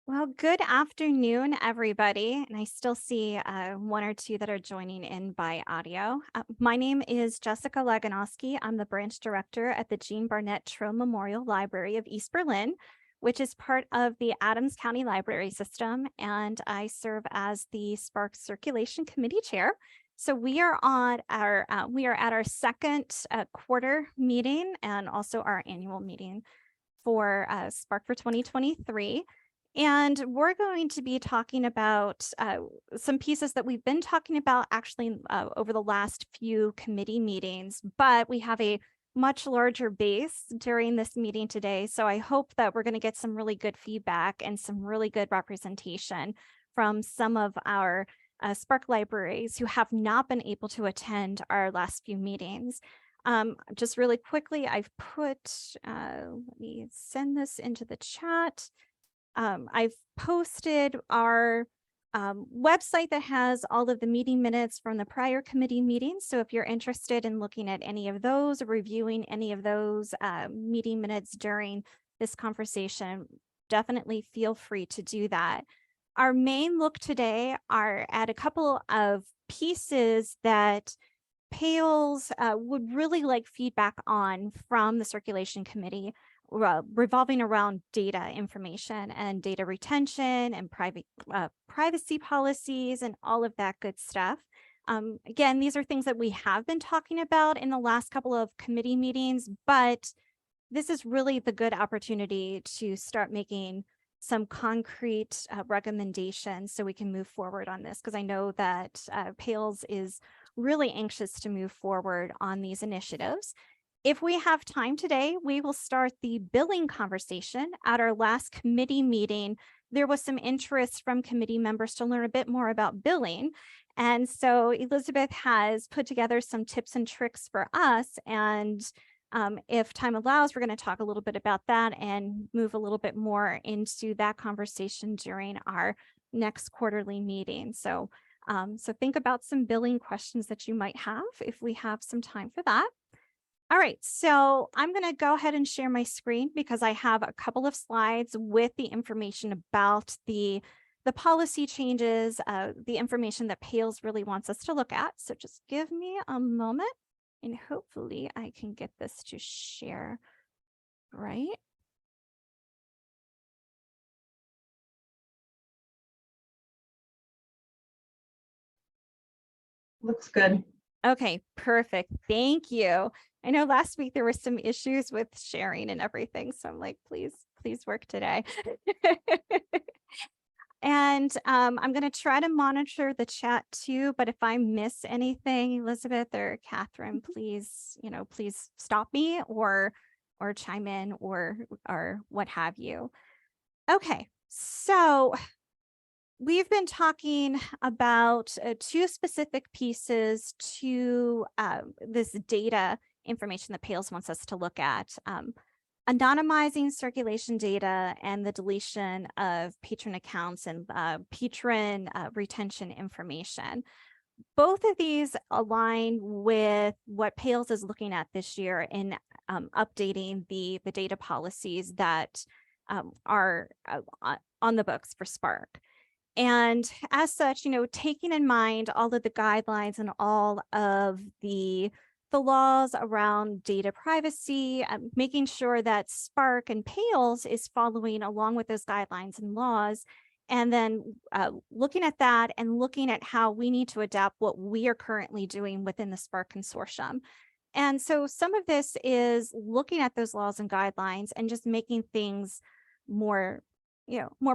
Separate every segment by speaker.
Speaker 1: Well, good afternoon, everybody. And I still see one or two that are joining in by audio. My name is Jessica Laganowski. I'm the branch director at the Jean Barnett Troe Memorial Library of East Berlin, which is part of the Adams County Library System. And I serve as the Spark Circulation Committee Chair. So we are at our second quarter meeting and also our annual meeting for Spark for 2023. And we're going to be talking about some pieces that we've been talking about actually over the last few committee meetings, but we have a much larger base during this meeting today. So I hope that we're going to get some really good feedback and some really good representation from some of our Spark libraries who have not been able to attend our last few meetings. Just really quickly, I've put, let me send this into the chat. I've posted our website that has all of the meeting minutes from the prior committee meetings. So if you're interested in looking at any of those or reviewing any of those meeting minutes during this conversation, definitely feel free to do that. Our main look today are at a couple of pieces that PALS would really like feedback on from the circulation committee revolving around data information and data retention and privacy policies and all of that good stuff. Again, these are things that we have been talking about in the last couple of committee meetings, but this is really the good opportunity to start making some concrete recommendations so we can move forward on this, because I know that PALS is really anxious to move forward on these initiatives. If we have time today, we will start the billing conversation. At our last committee meeting, there was some interest from committee members to learn a bit more about billing. And so Elizabeth has put together some tips and tricks for us. And if time allows, we're going to talk a little bit about that and move a little bit more into that conversation during our next quarterly meeting. So think about some billing questions that you might have if we have some time for that. All right, so I'm going to go ahead and share my screen because I have a couple of slides with the information about the policy changes, the information that PALS really wants us to look at. So just give me a moment and hopefully I can get this to share right.
Speaker 2: Looks good.
Speaker 1: Okay, perfect. Thank you. I know last week there were some issues with sharing and everything, so I'm like, please work today. And I'm going to try to monitor the chat too, but if I miss anything, Elizabeth or Catherine, please, please stop me or chime in or what have you. Okay, so we've been talking about two specific pieces to this data information that PALS wants us to look at. Anonymizing circulation data and the deletion of patron accounts and patron retention information. Both of these align with what PALS is looking at this year in updating the data policies that are on the books for Spark. And as such, taking in mind all of the guidelines and all of the laws around data privacy, making sure that Spark and PALS is following along with those guidelines and laws, and then looking at that and looking at how we need to adapt what we are currently doing within the Spark consortium. And so some of this is looking at those laws and guidelines and just making things more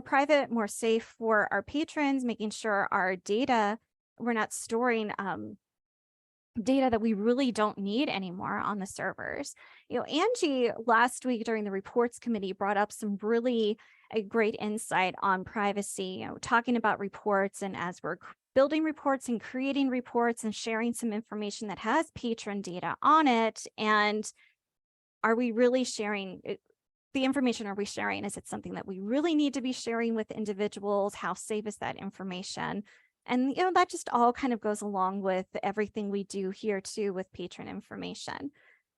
Speaker 1: private, more safe for our patrons, making sure our data, we're not storing data that we really don't need anymore on the servers. Angie last week during the reports committee brought up some really great insight on privacy, talking about reports, and as we're building reports and creating reports and sharing some information that has patron data on it, and are we really sharing the information? Are we sharing? Is it something that we really need to be sharing with individuals? How safe is that information? And that just all kind of goes along with everything we do here too with patron information.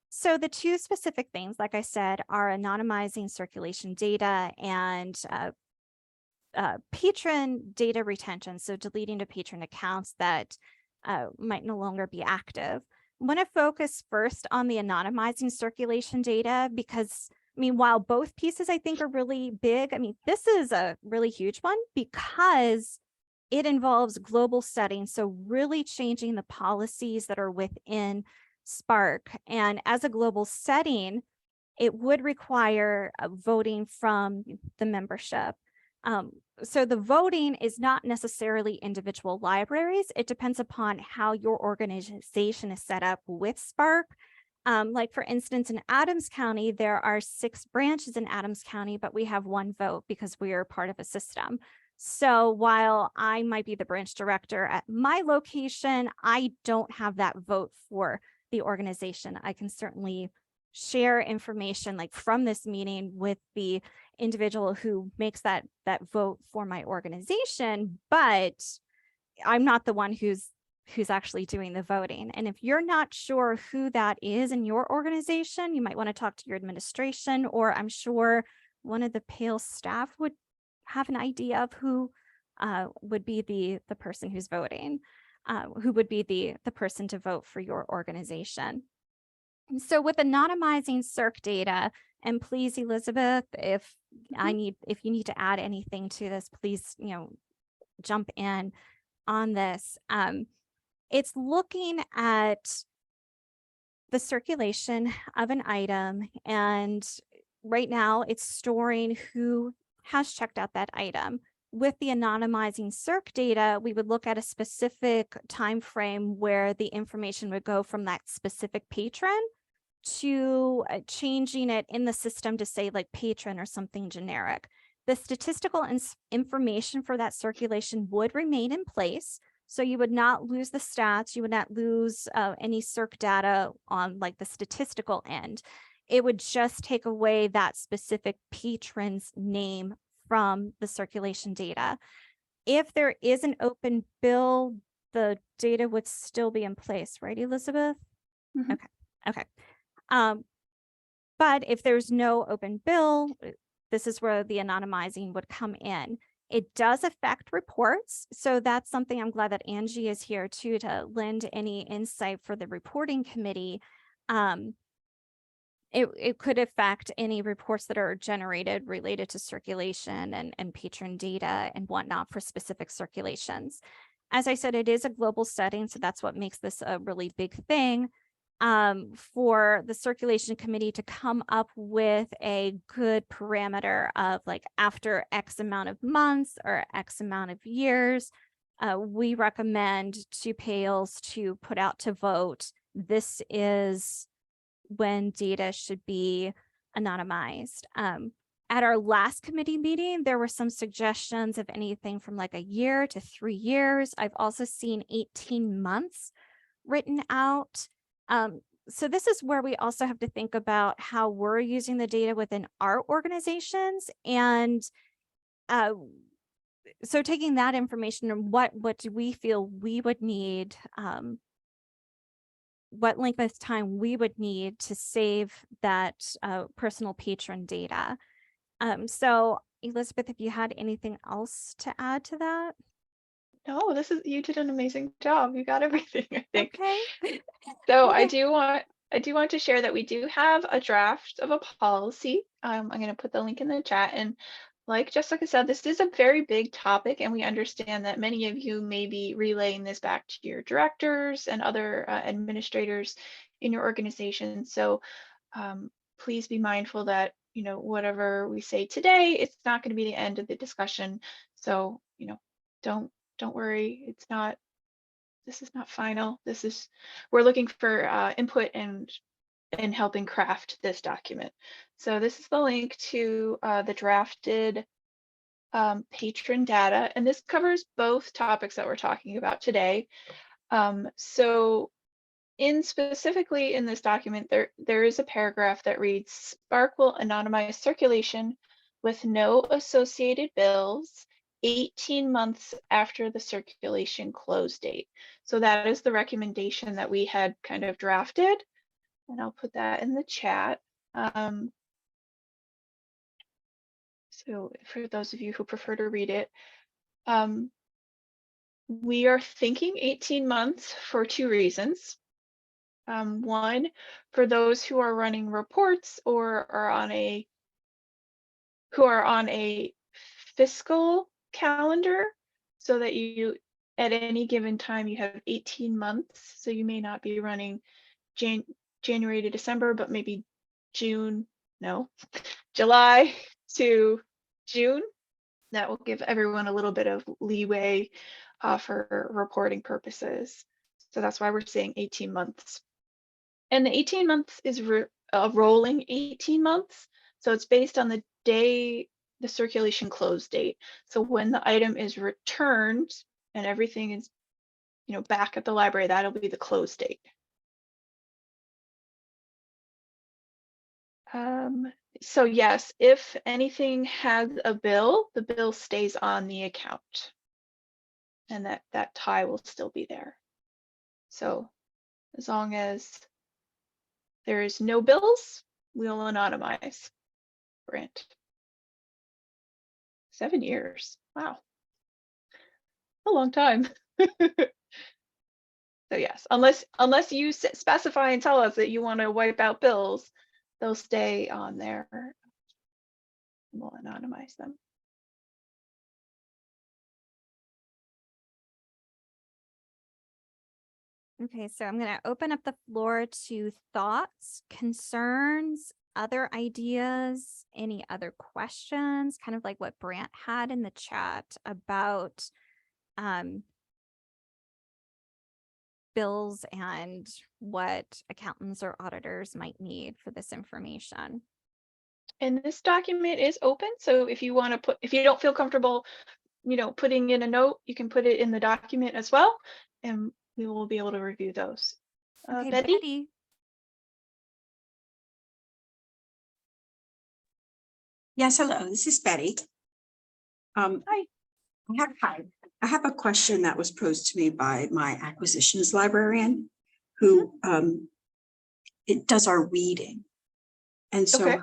Speaker 1: So the two specific things, like I said, are anonymizing circulation data and patron data retention, so deleting the patron accounts that might no longer be active. I want to focus first on the anonymizing circulation data because, I mean, while both pieces I think are really big, I mean, this is a really huge one because it involves global settings, so really changing the policies that are within Spark. And as a global setting, it would require voting from the membership. So the voting is not necessarily individual libraries. It depends upon how your organization is set up with Spark. Like for instance, in Adams County, there are 6 branches in Adams County, but we have 1 vote because we are part of a system. So while I might be the branch director at my location, I don't have that vote for the organization. I can certainly share information like from this meeting with the individual who makes that vote for my organization, but I'm not the one who's actually doing the voting. And if you're not sure who that is in your organization, you might want to talk to your administration, or I'm sure one of the PALE staff would have an idea of who would be the person who's voting, who would be the person to vote for your organization. So with anonymizing circ data, and please, Elizabeth, if you need to add anything to this, please, jump in on this. It's looking at the circulation of an item, and right now it's storing who has checked out that item. With the anonymizing circ data, we would look at a specific time frame where the information would go from that specific patron to changing it in the system to say like patron or something generic. The statistical information for that circulation would remain in place. So you would not lose the stats. You would not lose any circ data on like the statistical end. It would just take away that specific patron's name from the circulation data. If there is an open bill, the data would still be in place, right, Elizabeth?
Speaker 2: Mm-hmm.
Speaker 1: Okay. But if there's no open bill, this is where the anonymizing would come in. It does affect reports. So that's something I'm glad that Angie is here too, to lend any insight for the reporting committee. It could affect any reports that are generated related to circulation and patron data and whatnot for specific circulations. As I said, it is a global setting, so that's what makes this a really big thing. For the circulation committee to come up with a good parameter of like after X amount of months or X amount of years, we recommend to PALES to put out to vote. This is when data should be anonymized. At our last committee meeting, there were some suggestions of anything from like a year to 3 years. I've also seen 18 months written out. So this is where we also have to think about how we're using the data within our organizations. And so taking that information and what do we feel we would need, what length of time we would need to save that personal patron data. So Elizabeth, if you had anything else to add to that?
Speaker 2: No, you did an amazing job. You got everything, I think.
Speaker 1: Okay.
Speaker 2: So
Speaker 1: Okay.
Speaker 2: I do want to share that we do have a draft of a policy. I'm going to put the link in the chat. And like Jessica said, this is a very big topic, and we understand that many of you may be relaying this back to your directors and other administrators in your organization. So please be mindful that, whatever we say today, it's not going to be the end of the discussion. So, don't worry. This is not final. We're looking for input and helping craft this document. So this is the link to the drafted patron data, and this covers both topics that we're talking about today. So specifically in this document, there is a paragraph that reads, Spark will anonymize circulation with no associated bills 18 months after the circulation close date. So that is the recommendation that we had kind of drafted, and I'll put that in the chat. So So for those of you who prefer to read it, um, we are thinking 18 months for two reasons. One, for those who are running reports or are on a fiscal calendar, so that you at any given time you have 18 months. So you may not be running January to December, but maybe June, no, July to June. That will give everyone a little bit of leeway for reporting purposes. So that's why we're saying 18 months. And the 18 months is a rolling 18 months. So it's based on the day, the circulation close date. So when the item is returned and everything is, back at the library, that'll be the close date. So yes, if anything has a bill, the bill stays on the account, and that tie will still be there. So as long as there is no bills, we'll anonymize Brant. 7 years. Wow. A long time. So yes, unless you specify and tell us that you want to wipe out bills, they'll stay on there. We'll anonymize them.
Speaker 1: Okay, so I'm going to open up the floor to thoughts, concerns, other ideas, any other questions, kind of like what Brant had in the chat about bills and what accountants or auditors might need for this information.
Speaker 2: And this document is open, so if you don't feel comfortable, putting in a note, you can put it in the document as well, and we will be able to review those.
Speaker 1: Okay,
Speaker 2: Betty?
Speaker 1: Betty.
Speaker 3: Yes, hello, this is Betty.
Speaker 2: Hi.
Speaker 3: I have a question that was posed to me by my acquisitions librarian who it does our weeding. And so
Speaker 2: Okay.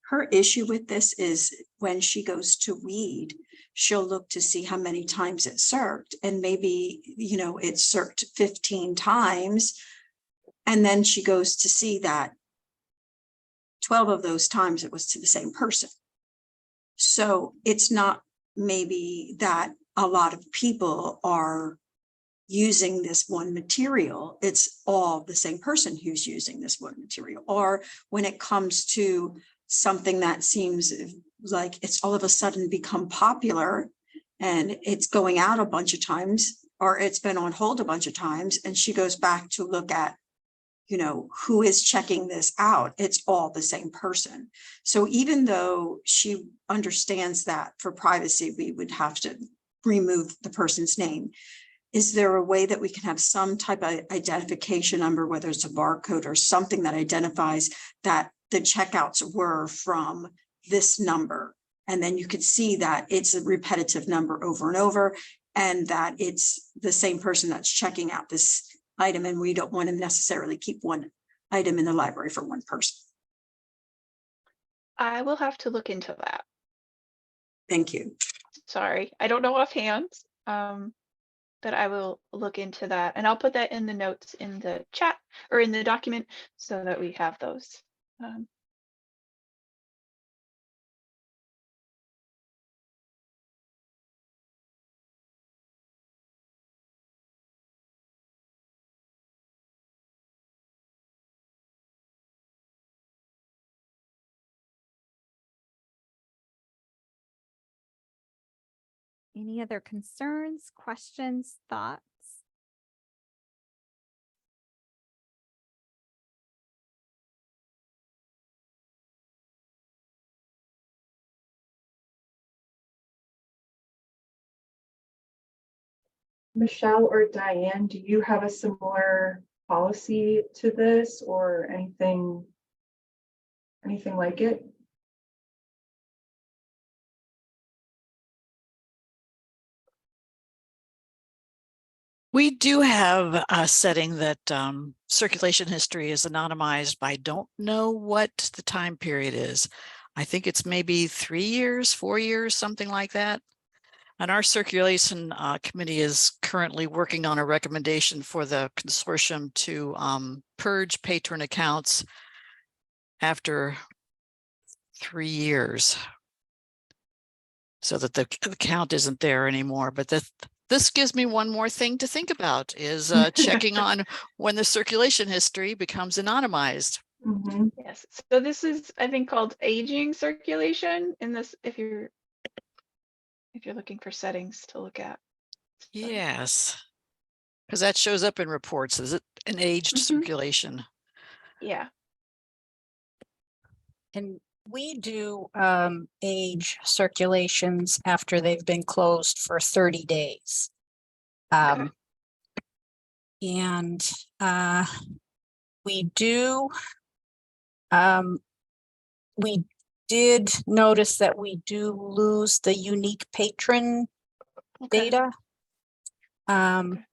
Speaker 3: her issue with this is when she goes to weed, she'll look to see how many times it served, and maybe, it served 15 times. And then she goes to see that 12 of those times it was to the same person. So it's not maybe that a lot of people are using this one material. It's all the same person who's using this one material. Or when it comes to something that seems like it's all of a sudden become popular and it's going out a bunch of times, or it's been on hold a bunch of times, and she goes back to look at who is checking this out, it's all the same person. So even though she understands that for privacy, we would have to remove the person's name, is there a way that we can have some type of identification number, whether it's a barcode or something that identifies that the checkouts were from this number? And then you could see that it's a repetitive number over and over, and that it's the same person that's checking out this item, and we don't want to necessarily keep one item in the library for one person.
Speaker 2: I will have to look into that.
Speaker 3: Thank you.
Speaker 2: Sorry, I don't know offhand, but I will look into that, and I'll put that in the notes in the chat or in the document so that we have those.
Speaker 1: Any other concerns, questions, thoughts?
Speaker 4: Michelle or Diane, do you have a similar policy to this or anything like it?
Speaker 5: We do have a setting that circulation history is anonymized, but I don't know what the time period is. I think it's maybe 3 years, 4 years, something like that. And our circulation committee is currently working on a recommendation for the consortium to purge patron accounts after 3 years, so that the count isn't there anymore. But this gives me one more thing to think about, is checking on when the circulation history becomes anonymized.
Speaker 4: Mhm.
Speaker 2: Yes. So this is, I think, called aging circulation in this, if you're looking for settings to look at.
Speaker 5: Yes, because that shows up in reports. Is it an aged circulation?
Speaker 2: Yeah.
Speaker 6: And we do age circulations after they've been closed for 30 days.
Speaker 2: Okay.
Speaker 6: And we do, we did notice that we do lose the unique patron
Speaker 2: Okay.
Speaker 6: data.
Speaker 2: Okay.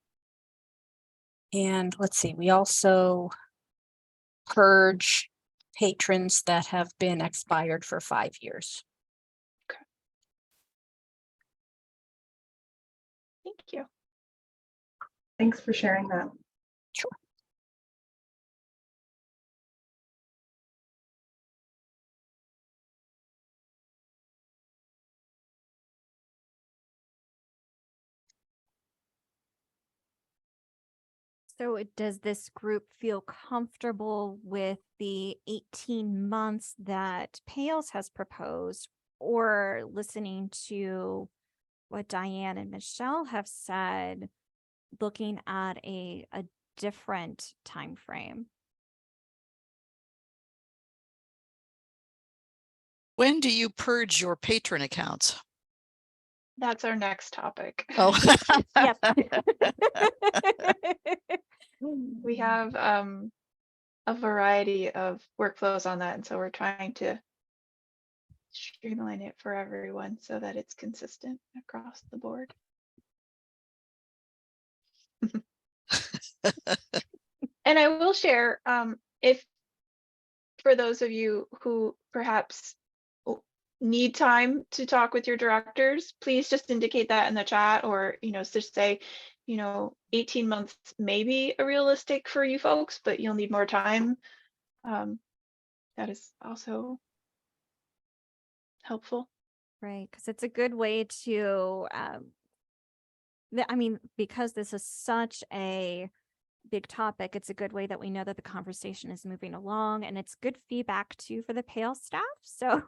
Speaker 6: And let's see, we also purge patrons that have been expired for 5 years.
Speaker 2: Thank you.
Speaker 4: Thanks for sharing that.
Speaker 6: Sure.
Speaker 1: So does this group feel comfortable with the 18 months that Pales has proposed, or listening to what Diane and Michelle have said, looking at a different time frame?
Speaker 5: When do you purge your patron accounts?
Speaker 2: That's our next topic.
Speaker 5: Oh,
Speaker 1: Yep.
Speaker 2: We have a variety of workflows on that, and so we're trying to streamline it for everyone so that it's consistent across the board. And I will share, if for those of you who perhaps need time to talk with your directors, please just indicate that in the chat, or just say, 18 months may be a realistic for you folks, but you'll need more time. That is also helpful.
Speaker 1: Right, because it's a good way to, I mean, because this is such a big topic, it's a good way that we know that the conversation is moving along, and it's good feedback too for the Pale staff. So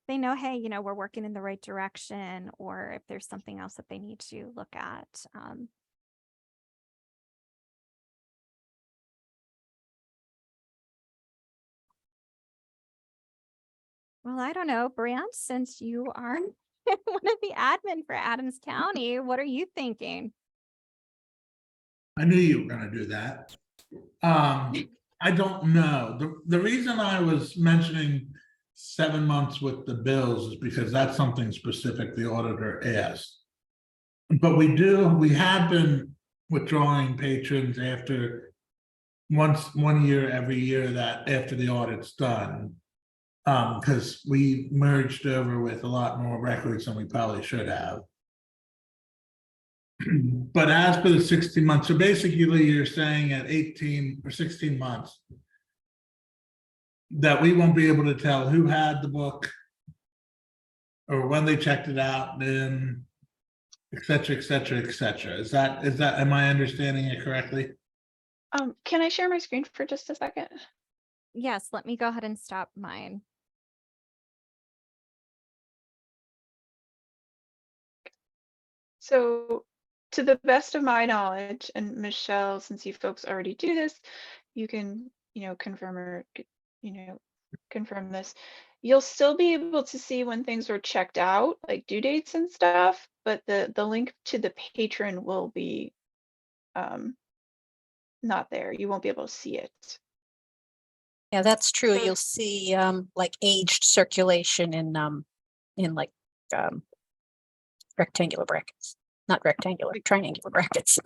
Speaker 1: they know, hey, we're working in the right direction, or if there's something else that they need to look at. Well, I don't know, Brant, since you are one of the admin for Adams County, what are you thinking?
Speaker 7: I knew you were gonna do that. I don't know. The reason I was mentioning 7 months with the bills is because that's something specific the auditor asked. But we have been withdrawing patrons after 1 year every year that after the audit's done. Because we merged over with a lot more records than we probably should have. But as for the 60 months, so basically you're saying at 18 or 16 months that we won't be able to tell who had the book or when they checked it out, then et cetera, et cetera, et cetera. Is that, am I understanding it correctly?
Speaker 2: Can I share my screen for just a second?
Speaker 1: Yes, let me go ahead and stop mine.
Speaker 2: So to the best of my knowledge, and Michelle, since you folks already do this, you can, confirm or, confirm this. You'll still be able to see when things were checked out, like due dates and stuff, but the link to the patron will be not there. You won't be able to see it.
Speaker 6: Yeah, that's true.
Speaker 2: So-
Speaker 6: You'll see like aged circulation in like rectangular brackets, not rectangular, triangular brackets.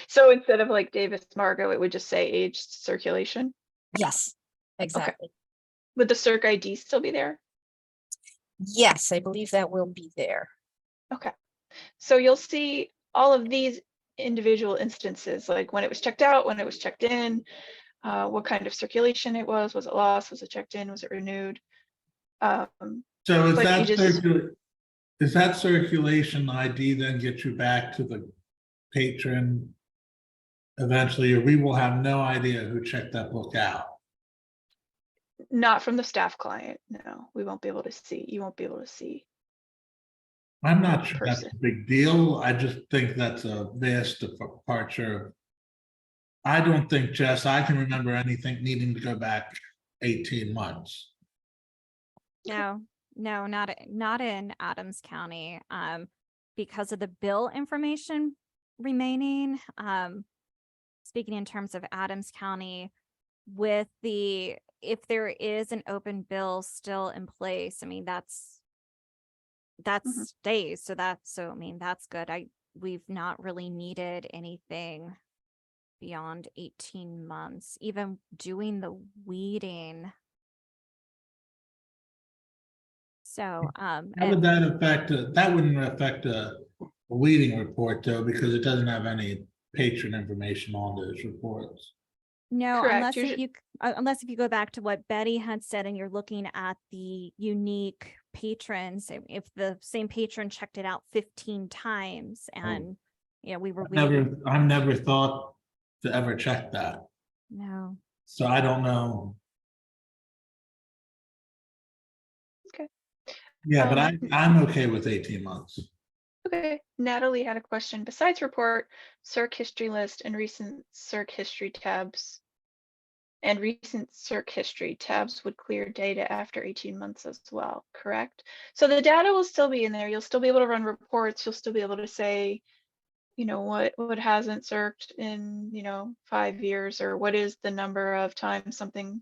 Speaker 2: So instead of like Davis Margo, it would just say aged circulation.
Speaker 6: Yes, exactly.
Speaker 2: Would the circ ID still be there?
Speaker 6: Yes, I believe that will be there.
Speaker 2: Okay. So you'll see all of these individual instances, like when it was checked out, when it was checked in, what kind of circulation it was it lost, was it checked in, was it renewed?
Speaker 7: So is
Speaker 2: But you
Speaker 7: that
Speaker 2: just,
Speaker 7: is that circulation ID then get you back to the patron eventually, or we will have no idea who checked that book out?
Speaker 2: not from the staff client, no, we won't be able to see, you won't be able to see
Speaker 7: I'm
Speaker 2: the
Speaker 7: not sure that's
Speaker 2: person.
Speaker 7: a big deal. I just think that's a vast departure. I don't think, Jess, I can remember anything needing to go back 18 months.
Speaker 1: No, no, not in Adams County. Because of the bill information remaining. Speaking in terms of Adams County, with if there is an open bill still in place, I mean, that
Speaker 2: Mhm.
Speaker 1: stays. So I mean, that's good. We've not really needed anything beyond 18 months, even doing the weeding. So,
Speaker 7: How would that affect, that wouldn't affect a weeding report though, because it doesn't have any patron information on those reports.
Speaker 1: no,
Speaker 2: Correct,
Speaker 1: unless if you go back to what Betty had said and you're looking at the unique patrons, if the same patron checked it out 15 times and, we were weeding.
Speaker 7: I've never thought to ever check that,
Speaker 1: No.
Speaker 7: so I don't know.
Speaker 2: Okay.
Speaker 7: Yeah, but I'm okay with 18 months.
Speaker 2: Okay, Natalie had a question. Besides report, circ history list, and recent circ history tabs, would clear data after 18 months as well, correct? So the data will still be in there. You'll still be able to run reports. You'll still be able to say, what hasn't circed in, 5 years, or what is the number of times something,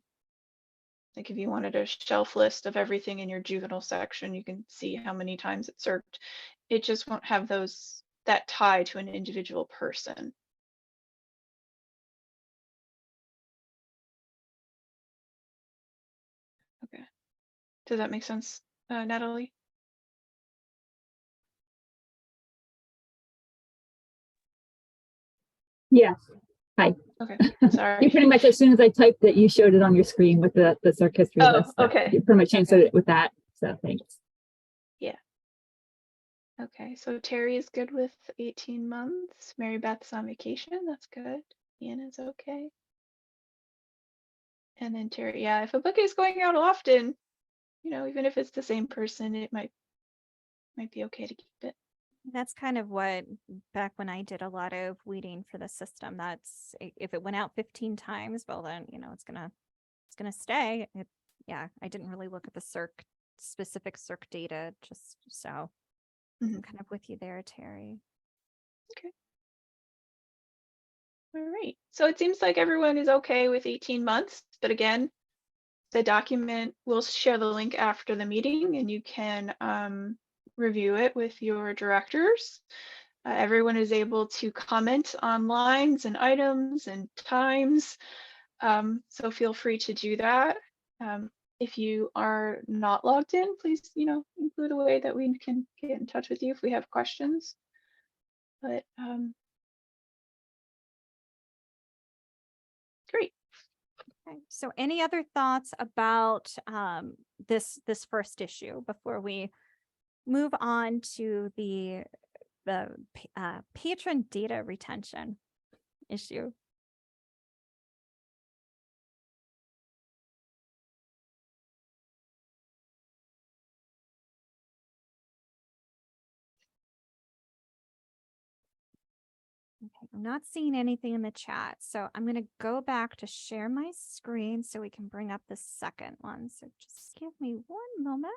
Speaker 2: like if you wanted a shelf list of everything in your juvenile section, you can see how many times it circed. It just won't have that tie to an individual person. Okay. Does that make sense, Natalie?
Speaker 8: Yeah. Hi.
Speaker 2: Okay.
Speaker 8: You
Speaker 2: Sorry.
Speaker 8: pretty much, as soon as I typed it, you showed it on your screen with the circ history
Speaker 2: Oh,
Speaker 8: list. So
Speaker 2: okay.
Speaker 8: you pretty much answered
Speaker 2: Okay.
Speaker 8: it with that. So thanks.
Speaker 2: Yeah. Okay. So Terry is good with 18 months. Mary Beth's on vacation. That's good. Ian is okay. And then Terry, yeah, if a book is going out often, even if it's the same person, it might be okay to keep it.
Speaker 1: That's kind of what, back when I did a lot of weeding for the system, if it went out 15 times, well then, it's gonna stay. Yeah, I didn't really look at the specific circ data, just so I'm kind of with you there, Terry.
Speaker 2: Okay. All right. So it seems like everyone is okay with 18 months, but again, the document, we'll share the link after the meeting and you can review it with your directors. Everyone is able to comment on lines and items and times. So feel free to do that. If you are not logged in, please, include a way that we can get in touch with you if we have questions. But great.
Speaker 1: Okay. So any other thoughts about this first issue before we move on to the patron data retention issue? Okay, I'm not seeing anything in the chat, so I'm going to go back to share my screen so we can bring up the second one. So just give me one moment.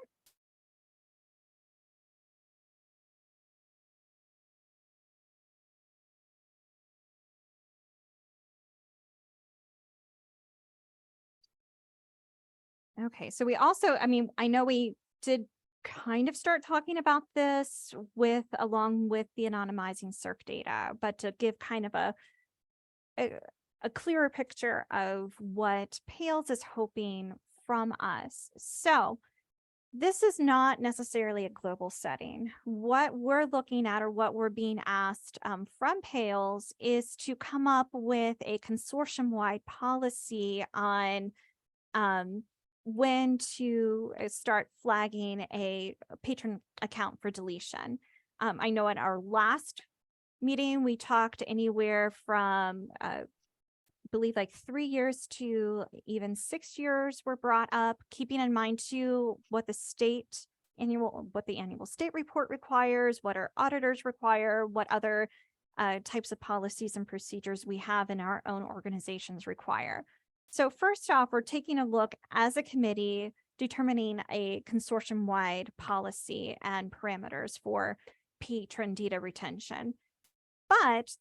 Speaker 1: Okay, so we also, I know we did kind of start talking about this along with the anonymizing circ data, but to give kind of a clearer picture of what PALS is hoping from us. So This is not necessarily a global setting. What we're looking at, or what we're being asked from PALS, is to come up with a consortium-wide policy on when to start flagging a patron account for deletion. I know at our last meeting, we talked anywhere from believe like 3 years to even 6 years were brought up, keeping in mind too what the annual state report requires, what our auditors require, what other types of policies and procedures we have in our own organizations require. So first off, we're taking a look as a committee, determining a consortium-wide policy and parameters for patron data retention. But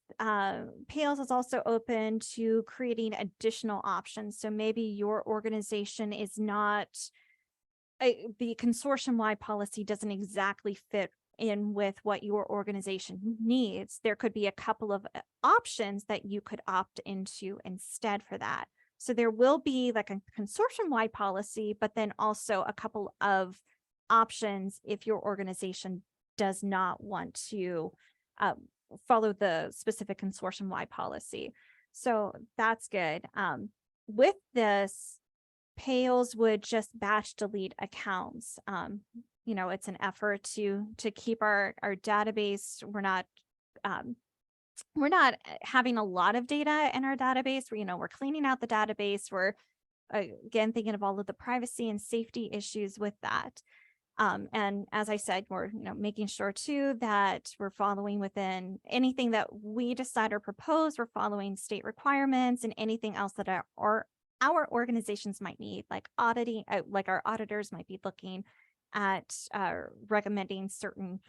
Speaker 1: PALS is also open to creating additional options. So maybe your organization is not, the consortium-wide policy doesn't exactly fit in with what your organization needs. There could be a couple of options that you could opt into instead for that. So there will be like a consortium-wide policy, but then also a couple of options if your organization does not want to follow the specific consortium-wide policy. So that's good. With this, PALS would just batch delete accounts. You know, it's an effort to keep our database. We're not having a lot of data in our database. We're cleaning out the database. We're again thinking of all of the privacy and safety issues with that. And as I said, we're making sure too that we're following within anything that we decide or propose. We're following state requirements and anything else that our organizations might need, like auditing, like our auditors might be looking at recommending certain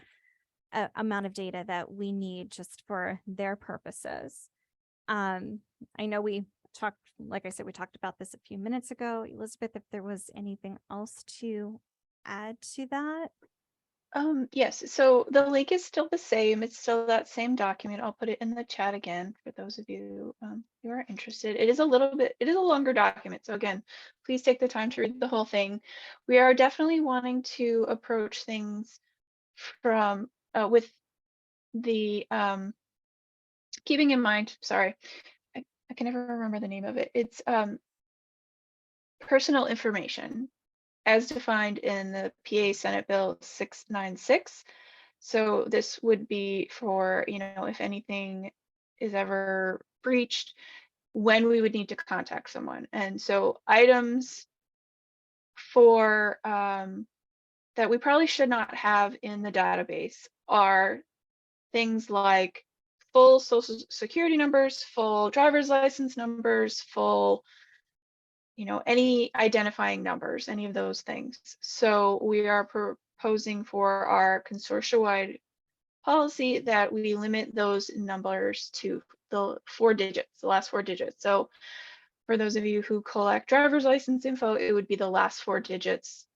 Speaker 1: amount of data that we need just for their purposes. I know we talked, like I said, we talked about this a few minutes ago. Elizabeth, if there was anything else to add to that?
Speaker 2: Yes, so the link is still the same. It's still that same document. I'll put it in the chat again for those of you who are interested. It is a longer document. So again, please take the time to read the whole thing. We are definitely wanting to approach things from with the keeping in mind, sorry, I can never remember the name of it. It's personal information as defined in the PA Senate Bill 696. So this would be for, if anything is ever breached, when we would need to contact someone. And so items for that we probably should not have in the database are things like full social security numbers, full driver's license numbers, full any identifying numbers, any of those things. So we are proposing for our consortia-wide policy that we limit those numbers to the last four digits. So for those of you who collect driver's license info, it would be the last four digits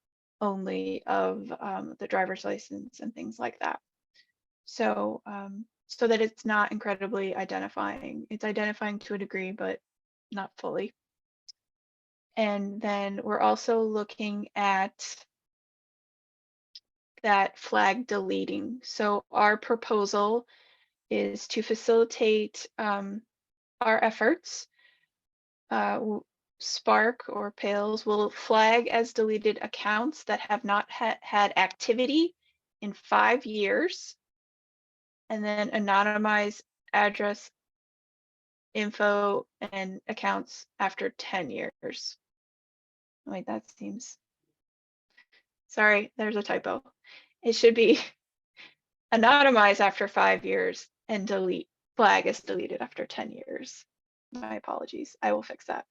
Speaker 2: only of the driver's license and things like that. So so that it's not incredibly identifying. It's identifying to a degree, but not fully. And then we're also looking at that flag deleting. So our proposal is to facilitate our efforts. Spark or PALS will flag as deleted accounts that have not had activity in 5 years, and then anonymize address, info, and accounts after 10 years. Wait, that seems, sorry, there's a typo. It should be anonymize after 5 years and delete, flag as deleted after 10 years. My apologies, I will fix that.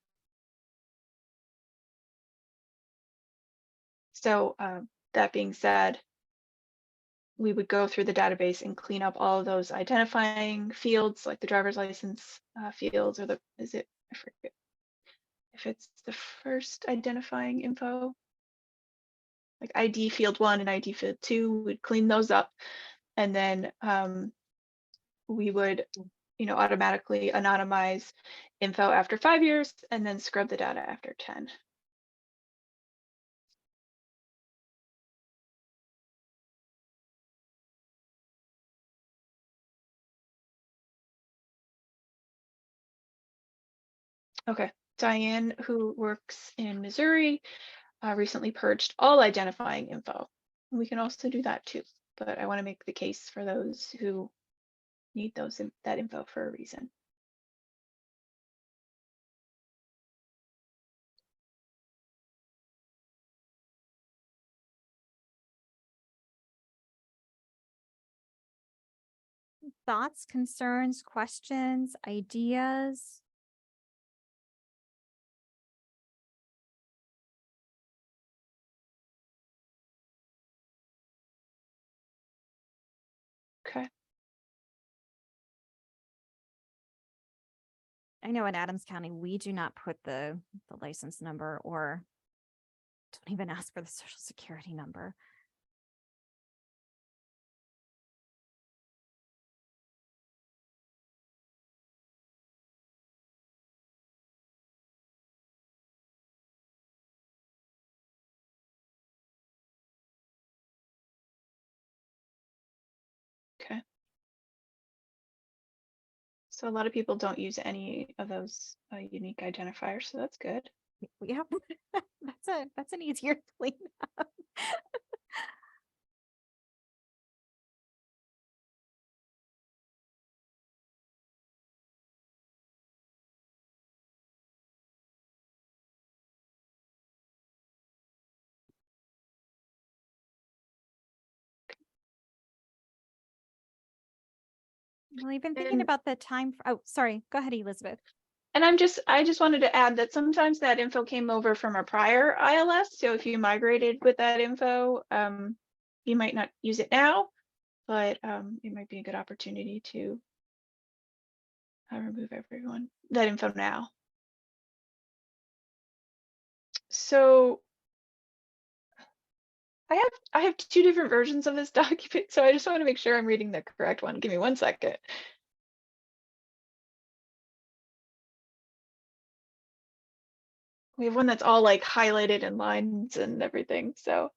Speaker 2: So that being said, we would go through the database and clean up all of those identifying fields, like the driver's license fields, or I forget if it's the first identifying info, like ID field 1 and ID field 2, we'd clean those up. And then we would, automatically anonymize info after 5 years and then scrub the data after 10. Okay. Diane, who works in Missouri, recently purged all identifying info. We can also do that too, but I want to make the case for those who need that info for a reason.
Speaker 1: Thoughts, concerns, questions, ideas?
Speaker 2: Okay.
Speaker 1: I know in Adams County, we do not put the license number or don't even ask for the social security number.
Speaker 2: Okay. So a lot of people don't use any of those unique identifiers, so that's good.
Speaker 1: Yeah, that's an easier clean up. Well, even thinking
Speaker 2: And
Speaker 1: about the time. Oh, sorry. Go ahead, Elizabeth.
Speaker 2: And I just wanted to add that sometimes that info came over from a prior ILS. So if you migrated with that info, you might not use it now, but it might be a good opportunity to remove that info now. So I have two different versions of this document, so I just want to make sure I'm reading the correct one. Give me 1 second. We have one that's all like highlighted in lines and everything. So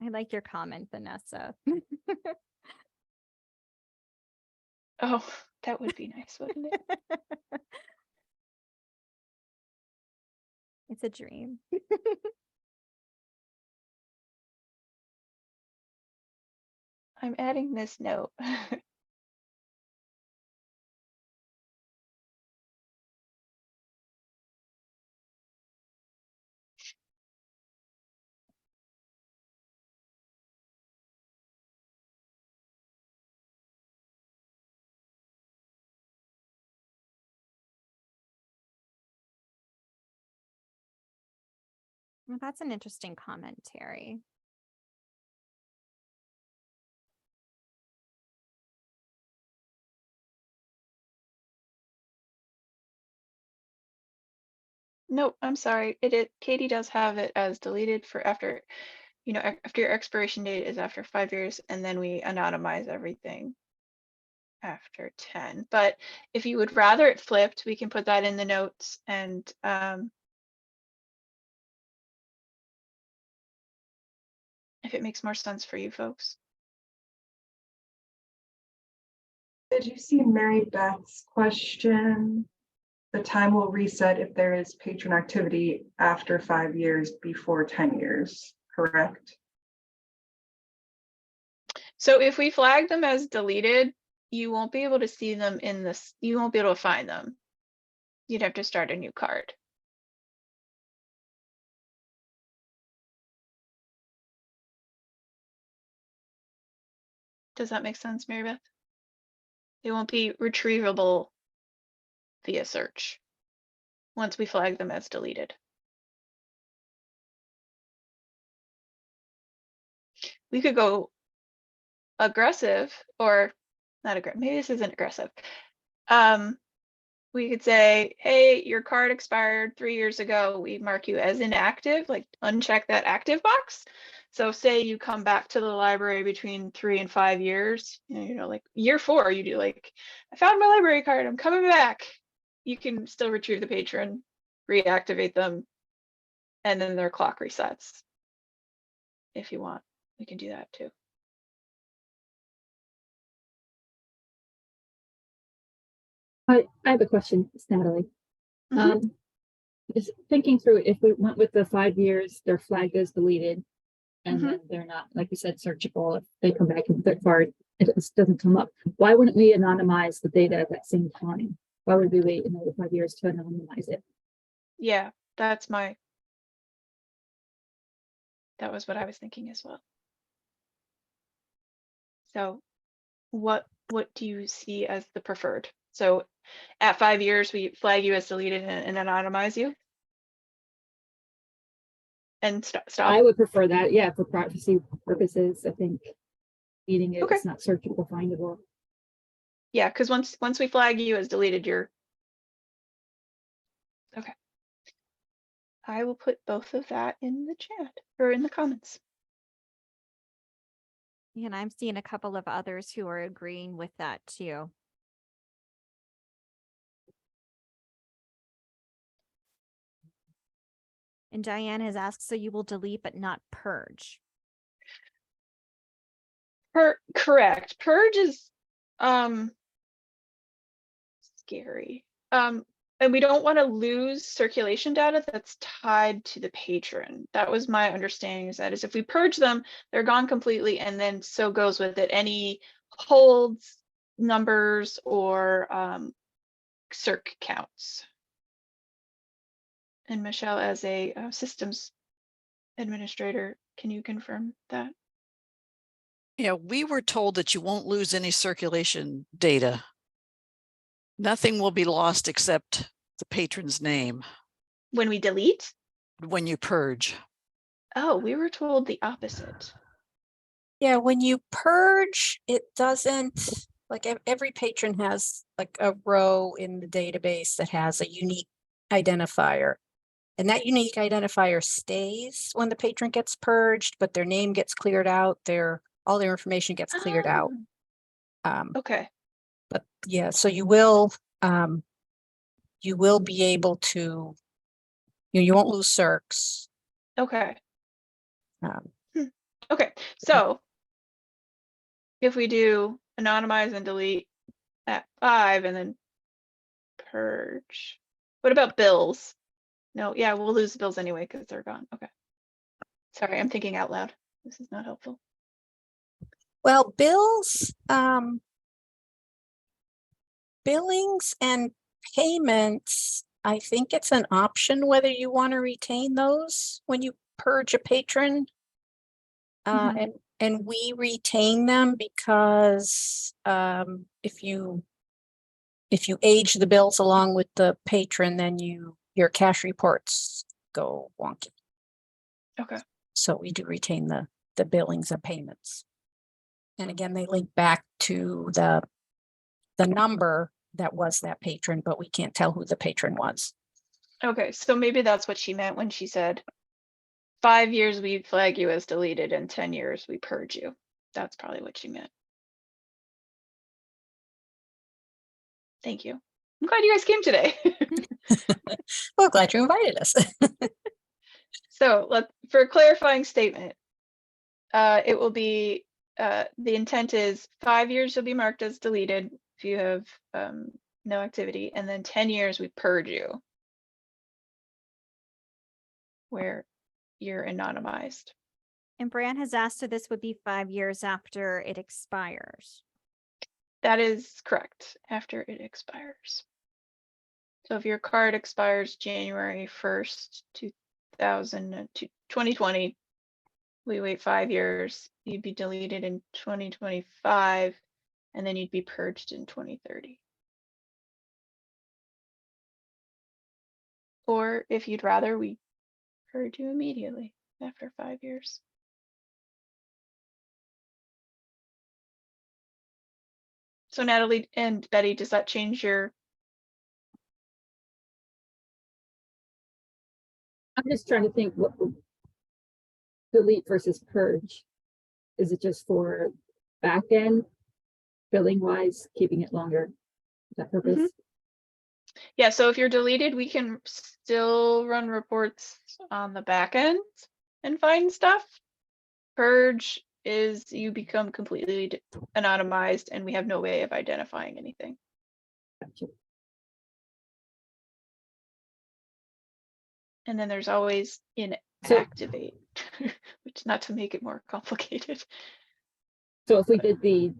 Speaker 1: I like your comment, Vanessa.
Speaker 2: oh, that would be nice, wouldn't it?
Speaker 1: It's a dream.
Speaker 2: I'm adding this note.
Speaker 1: Well, that's an interesting commentary.
Speaker 2: Nope, I'm sorry. Katie does have it as deleted for after, after your expiration date is after 5 years, and then we anonymize everything after 10. But if you would rather it flipped, we can put that in the notes and if it makes more sense for you folks.
Speaker 4: Did you see Mary Beth's question? The time will reset if there is patron activity after 5 years before 10 years, correct?
Speaker 2: So if we flag them as deleted, you won't be able to see them in this, you won't be able to find them. You'd have to start a new card. Does that make sense, Mary Beth? They won't be retrievable via search once we flag them as deleted. We could go aggressive or not aggressive. Maybe this isn't aggressive. We could say, hey, your card expired 3 years ago. We mark you as inactive, like uncheck that active box. So say you come back to the library between 3 and 5 years, like year 4, you do like, I found my library card, I'm coming back. You can still retrieve the patron, reactivate them, and then their clock resets. If you want, we can do that too.
Speaker 8: I have a question, it's Natalie.
Speaker 2: Mhm.
Speaker 8: Just thinking through, if we went with the 5 years, they're flagged as deleted. And
Speaker 2: Mhm.
Speaker 8: then they're not, like you said, searchable. If they come back and they're far, it just doesn't come up. Why wouldn't we anonymize the data at that same time? Why would we wait another 5 years to anonymize it?
Speaker 2: Yeah, that was what I was thinking as well. So what do you see as the preferred? So at 5 years, we flag you as deleted and anonymize you? And stop.
Speaker 8: I would prefer that, yeah, for privacy purposes. I think eating it,
Speaker 2: Okay.
Speaker 8: it's not searchable, findable.
Speaker 2: Yeah, because once we flag you as deleted, you're okay. I will put both of that in the chat or in the comments.
Speaker 1: And I'm seeing a couple of others who are agreeing with that too. And Diane has asked, so you will delete but not purge.
Speaker 2: Correct. Purge is scary. And we don't want to lose circulation data that's tied to the patron. That was my understanding, is that if we purge them, they're gone completely, and then so goes with it any holds, numbers, or circ counts. And Michelle, as a systems administrator, can you confirm that?
Speaker 5: Yeah, we were told that you won't lose any circulation data. Nothing will be lost except the patron's name
Speaker 2: When we delete?
Speaker 5: when you purge.
Speaker 2: Oh, we were told the opposite.
Speaker 6: Yeah, when you purge, it doesn't, like every patron has like a row in the database that has a unique identifier. And that unique identifier stays when the patron gets purged, but their name gets cleared out, all their information gets cleared out.
Speaker 2: Okay.
Speaker 6: But yeah, so you will be able to, you won't lose circs.
Speaker 2: Okay.
Speaker 6: Um,
Speaker 2: Okay. So if we do anonymize and delete at 5 and then purge, what about bills? No, yeah, we'll lose the bills anyway because they're gone. Okay. Sorry, I'm thinking out loud. This is not helpful.
Speaker 6: Well, billings and payments, I think it's an option whether you want to retain those when you purge a patron. And we retain them because if you age the bills along with the patron, then your cash reports go wonky.
Speaker 2: Okay.
Speaker 6: So we do retain the billings and payments. And again, they link back to the number that was that patron, but we can't tell who the patron was.
Speaker 2: Okay, so maybe that's what she meant when she said 5 years we flag you as deleted and 10 years we purge you. That's probably what she meant. Thank you. I'm glad you guys came today.
Speaker 6: Well, glad you invited us.
Speaker 2: So for a clarifying statement, it will be the intent is 5 years you'll be marked as deleted if you have no activity, and then 10 years we purge you, where you're anonymized.
Speaker 1: And Bran has asked, so this would be 5 years after it expires.
Speaker 2: That is correct, after it expires. So if your card expires January 1st, 2020, we wait 5 years, you'd be deleted in 2025, and then you'd be purged in 2030. Or if you'd rather, we purge you immediately after 5 years. So Natalie and Betty, does that change your?
Speaker 8: I'm just trying to think what delete versus purge. Is it just for back end billing wise, keeping it longer? Is that purpose?
Speaker 2: Yeah, so if you're deleted, we can still run reports on the back end and find stuff. Purge is you become completely anonymized and we have no way of identifying anything.
Speaker 8: Gotcha.
Speaker 2: And then there's always
Speaker 8: So-
Speaker 2: inactivate, which not to make it more complicated.
Speaker 8: So if we did the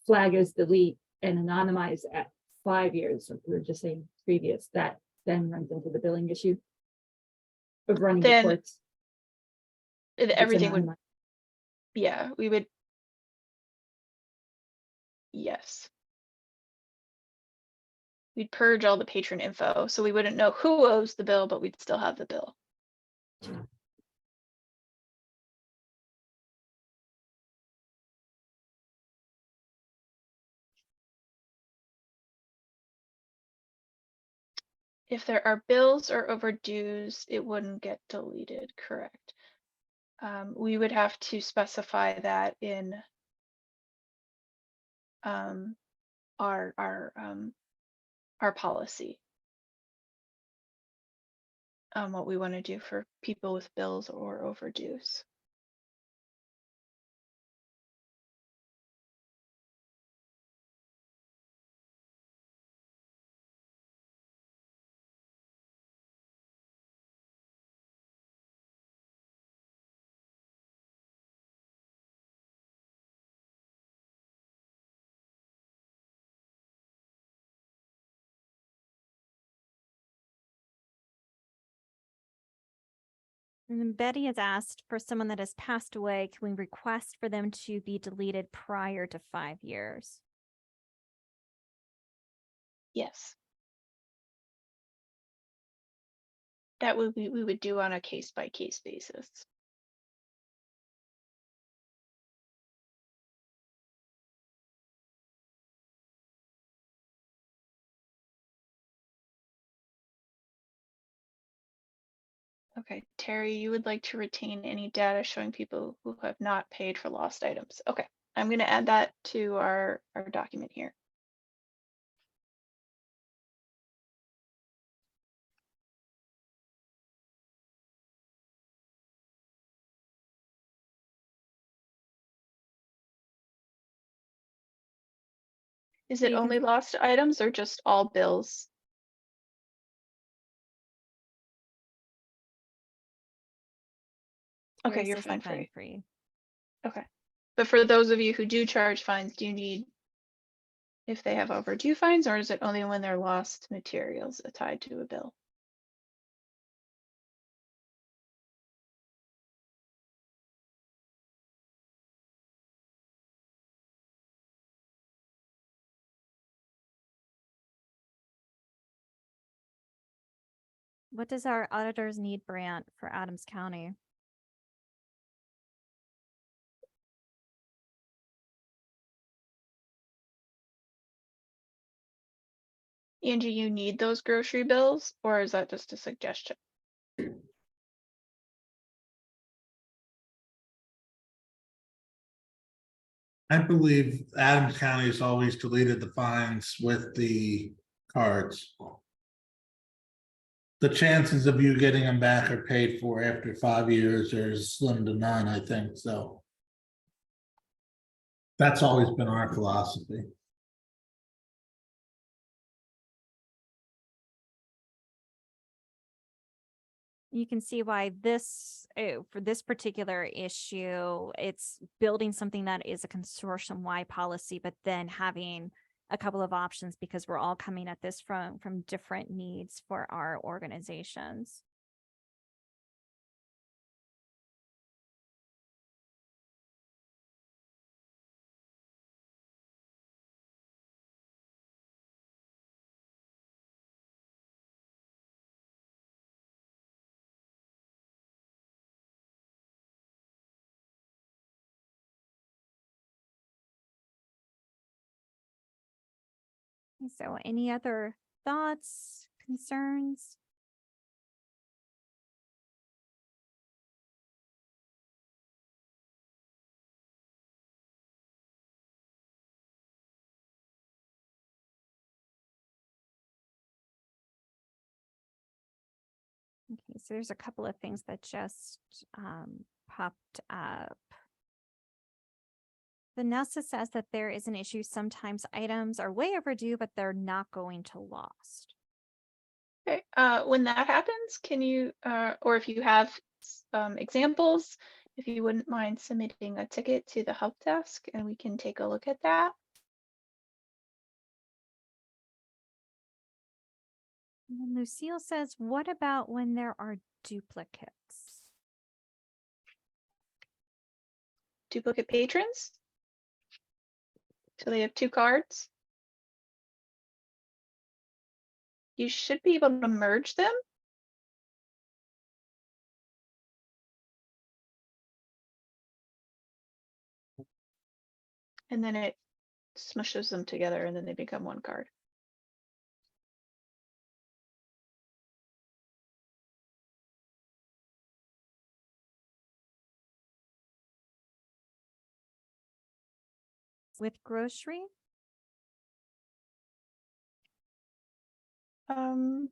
Speaker 8: flag as delete and anonymize at 5 years, like we were just saying previous, that then runs into the billing issue of running
Speaker 2: Then
Speaker 8: reports. if it's
Speaker 2: Everything would,
Speaker 8: anonymized.
Speaker 2: yeah, we would. Yes. We'd purge all the patron info, so we wouldn't know who owes the bill, but we'd still have the bill. If there are bills or overdues, it wouldn't get deleted, correct? We would have to specify that in our policy. What we want to do for people with bills or overdues.
Speaker 1: And then Betty has asked for someone that has passed away, can we request for them to be deleted prior to 5 years?
Speaker 2: Yes. That would we would do on a case by case basis. Okay, Terry, you would like to retain any data showing people who have not paid for lost items. Okay, I'm going to add that to our document here. Is it
Speaker 1: You can-
Speaker 2: only lost items or just all bills? Okay,
Speaker 1: Terry
Speaker 2: you're
Speaker 1: says
Speaker 2: fine
Speaker 1: they're
Speaker 2: free.
Speaker 1: free.
Speaker 2: Okay. But for those of you who do charge fines, do you need if they have overdue fines, or is it only when they're lost materials tied to a bill?
Speaker 1: What does our auditors need grant for Adams County?
Speaker 2: And do you need those grocery bills, or is that just a suggestion?
Speaker 7: I believe Adams County has always deleted the fines with the cards. The chances of you getting them back or paid for after 5 years are slim to none, I think, so. That's always been our philosophy.
Speaker 1: You can see why this, for this particular issue, it's building something that is a consortium-wide policy, but then having a couple of options because we're all coming at this from different needs for our organizations. So any other thoughts, concerns? Okay, so there's a couple of things that just popped up. Vanessa says that there is an issue. Sometimes items are way overdue, but they're not going to lost.
Speaker 2: Okay. When that happens, can you, or if you have examples, if you wouldn't mind submitting a ticket to the help desk and we can take a look at that.
Speaker 1: And then Lucille says, what about when there are duplicates?
Speaker 2: Duplicate patrons. So they have 2 cards. You should be able to merge them. And then it smushes them together and then they become 1 card.
Speaker 1: With grocery?
Speaker 2: I'm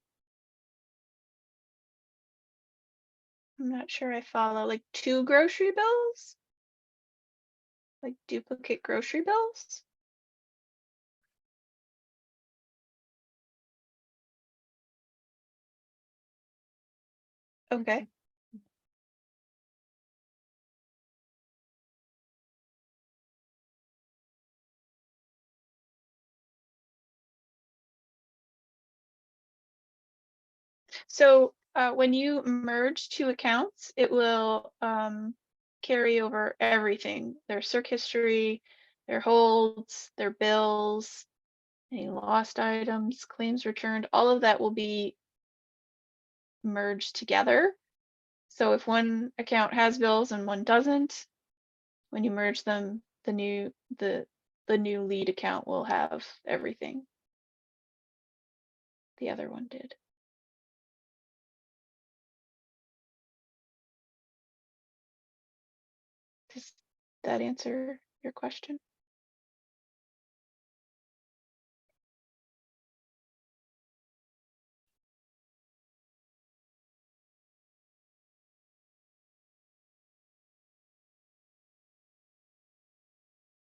Speaker 2: not sure I follow. Like 2 grocery bills? Like duplicate grocery bills? Okay. So when you merge 2 accounts, it will carry over everything, their circ history, their holds, their bills, any lost items, claims returned, all of that will be merged together. So if one account has bills and one doesn't, when you merge them, the new lead account will have everything the other one did. Does that answer your question?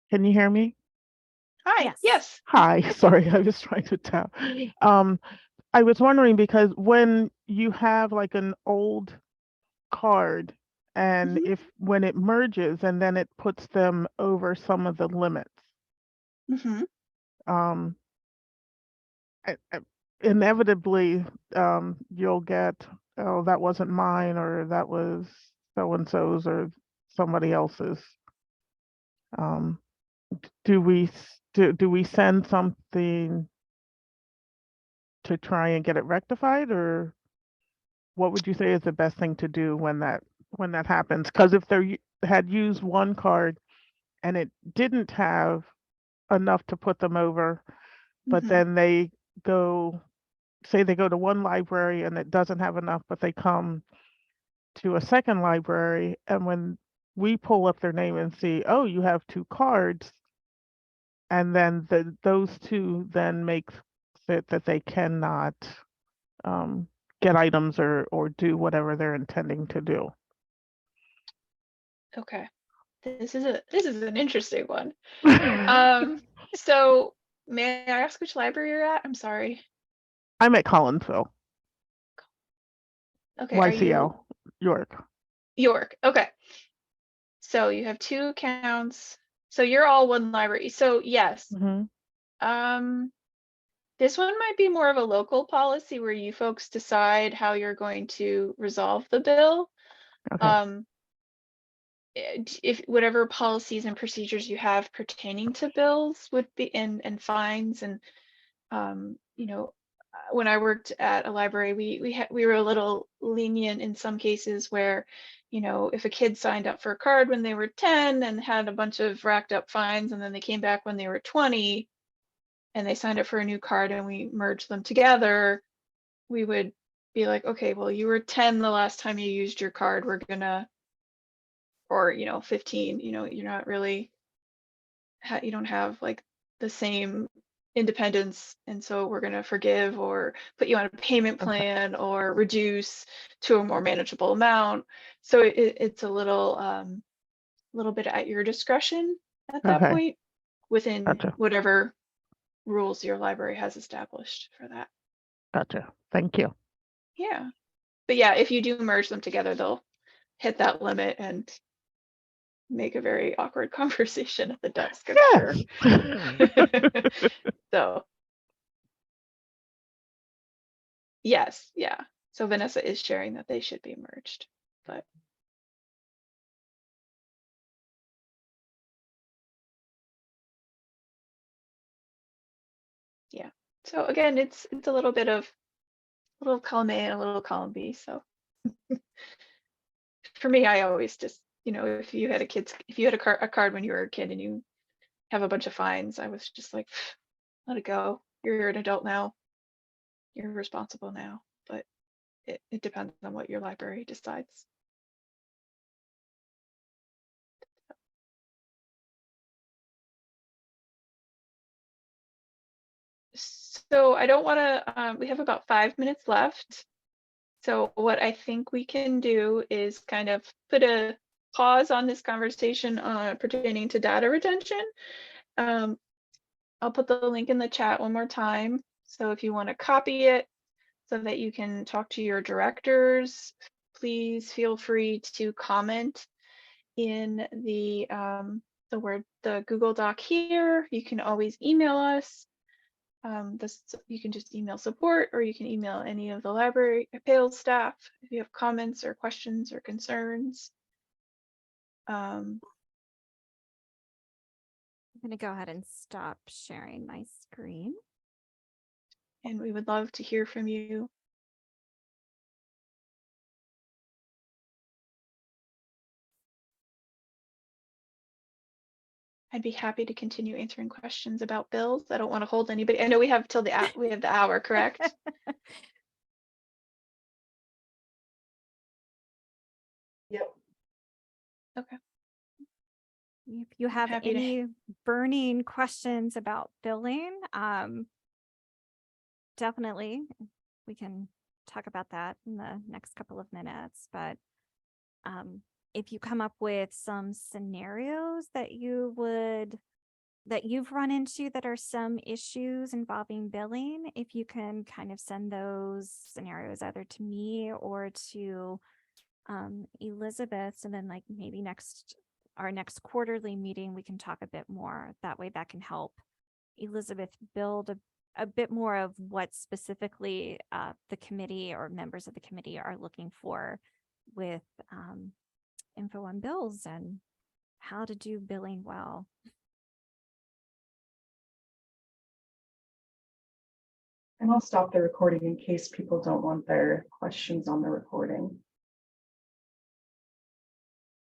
Speaker 9: Can you hear me?
Speaker 2: Hi.
Speaker 1: Yes.
Speaker 2: Yes.
Speaker 9: Hi, sorry, I was trying to tell. I was wondering because when you have like an old card and
Speaker 2: Mhm.
Speaker 9: when it merges and then it puts them over some of the limits,
Speaker 2: Mhm.
Speaker 9: um, inevitably, you'll get, oh, that wasn't mine, or that was so and so's, or somebody else's. Um, do we send something to try and get it rectified, or what would you say is the best thing to do when that happens? Because if they had used one card and it didn't have enough to put them over, but
Speaker 2: Mhm.
Speaker 9: then they go, say they go to one library and it doesn't have enough, but they come to a second library, and when we pull up their name and see, oh, you have 2 cards, and then those 2 then makes it that they cannot um, get items or do whatever they're intending to do.
Speaker 2: Okay. This is an interesting one. So may I ask which library you're at? I'm sorry.
Speaker 9: I'm at Collinsville,
Speaker 2: Okay, are you
Speaker 9: YCL, York.
Speaker 2: York? Okay. So you have 2 accounts. So you're all one library. So yes.
Speaker 9: Hmm.
Speaker 2: This one might be more of a local policy where you folks decide how you're going to resolve the bill.
Speaker 9: Okay.
Speaker 2: If whatever policies and procedures you have pertaining to bills would be and fines and when I worked at a library, we were a little lenient in some cases where, if a kid signed up for a card when they were 10 and had a bunch of racked up fines, and then they came back when they were 20 and they signed up for a new card and we merged them together, we would be like, okay, well, you were 10 the last time you used your card. We're gonna, or 15, you're not really you don't have like the same independence, and so we're going to forgive or put you on a payment
Speaker 9: Okay.
Speaker 2: plan or reduce to a more manageable amount. So it's a little bit at your discretion at that
Speaker 9: Okay.
Speaker 2: point within
Speaker 9: Gotcha.
Speaker 2: whatever rules your library has established for that.
Speaker 9: Gotcha. Thank you.
Speaker 2: Yeah. But yeah, if you do merge them together, they'll hit that limit and make a very awkward conversation at the desk, I'm sure.
Speaker 9: Yes.
Speaker 2: So yes, yeah. So Vanessa is sharing that they should be merged, but yeah. So again, it's a little bit of a little column A and a little column B. So for me, I always just, if you had a card when you were a kid and you have a bunch of fines, I was just like, let it go. You're an adult now. You're responsible now. But it depends on what your library decides. So I don't want to, we have about 5 minutes left. So what I think we can do is kind of put a pause on this conversation pertaining to data retention. I'll put the link in the chat one more time. So if you want to copy it so that you can talk to your directors, please feel free to comment in the Google Doc here. You can always email us. You can just email support, or you can email any of the library Pales staff if you have comments or questions or concerns.
Speaker 1: I'm going to go ahead and stop sharing my screen.
Speaker 2: And we would love to hear from you. I'd be happy to continue answering questions about bills. I don't want to hold anybody. I know we have till we have the hour, correct?
Speaker 4: Yep.
Speaker 2: Okay.
Speaker 1: If you have
Speaker 2: Happy to-
Speaker 1: any burning questions about billing, definitely we can talk about that in the next couple of minutes. But if you come up with some scenarios that you've run into that are some issues involving billing, if you can kind of send those scenarios either to me or to Elizabeth, and then like maybe our next quarterly meeting, we can talk a bit more. That way that can help Elizabeth build a bit more of what specifically the committee or members of the committee are looking for with info on bills and how to do billing well.
Speaker 4: And I'll stop the recording in case people don't want their questions on the recording.